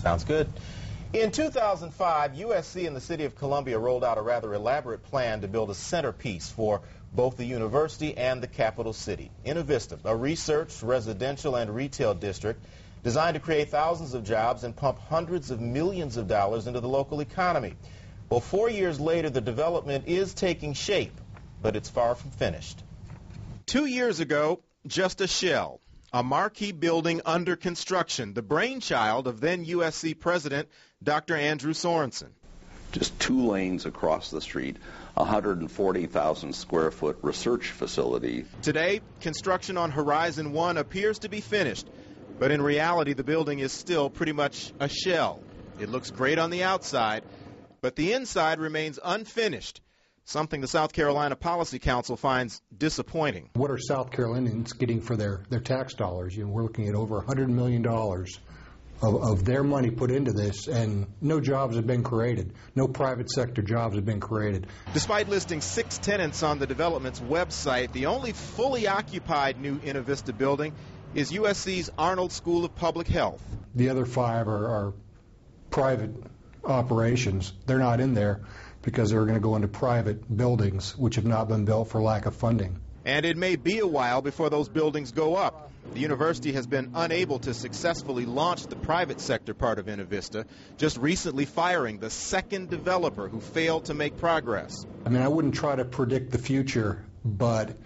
Sounds good. In 2005, USC and the city of Columbia rolled out a rather elaborate plan to build a centerpiece for both the university and the capital city. Innovista, a research, residential, and retail district designed to create thousands of jobs and pump hundreds of millions of dollars into the local economy. Well, 4 years later, the development is taking shape, but it's far from finished. 2 years ago, just a shell, a marquee building under construction, the brainchild of then USC president Dr. Andrew Sorensen. Just 2 lanes across the street, 140,000 square foot research facility. Today, construction on Horizon 1 appears to be finished, but in reality the building is still pretty much a shell. It looks great on the outside, but the inside remains unfinished, something the South Carolina Policy Council finds disappointing. What are South Carolinians getting for their tax dollars? You know, we're looking at over $100 million of their money put into this, and no jobs have been created. No private sector jobs have been created. Despite listing 6 tenants on the development's website, the only fully occupied new Innovista building is USC's Arnold School of Public Health. The other 5 are private operations. They're not in there because they're going to go into private buildings which have not been built for lack of funding. And it may be a while before those buildings go up. The university has been unable to successfully launch the private sector part of Innovista, just recently firing the second developer who failed to make progress. I mean, I wouldn't try to predict the future, but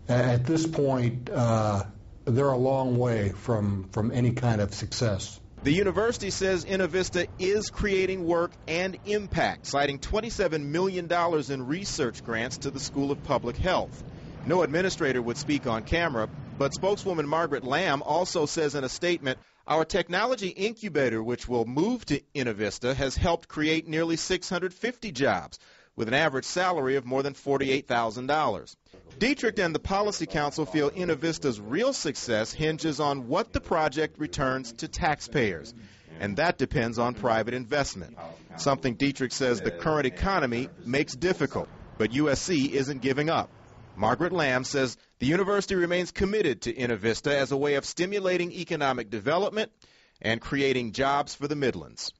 at this point, they're a long way from any kind of success. The university says Innovista is creating work and impact, citing $27 million in research grants to the School of Public Health. No administrator would speak on camera, but spokeswoman Margaret Lamb also says in a statement, "Our technology incubator, which will move to Innovista, has helped create nearly 650 jobs, with an average salary of more than $48,000. Dietrich and the Policy Council feel Innovista's real success hinges on what the project returns to taxpayers, and that depends on private investment, something Dietrich says the current economy makes difficult. But USC isn't giving up. Margaret Lamb says the university remains committed to Innovista as a way of stimulating economic development and creating jobs for the Midlands.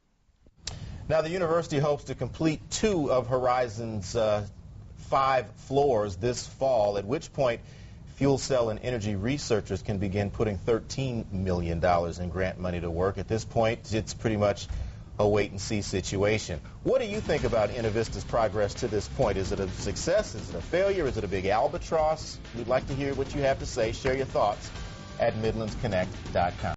Now, the university hopes to complete 2 of Horizon's 5 floors this fall, at which point fuel cell and energy researchers can begin putting $13 million in grant money to work. At this point, it's pretty much a wait-and-see situation. What do you think about Innovista's progress to this point? Is it a success? Is it a failure? Is it a big albatross? We'd like to hear what you have to say. Share your thoughts at MidlandsConnect.com.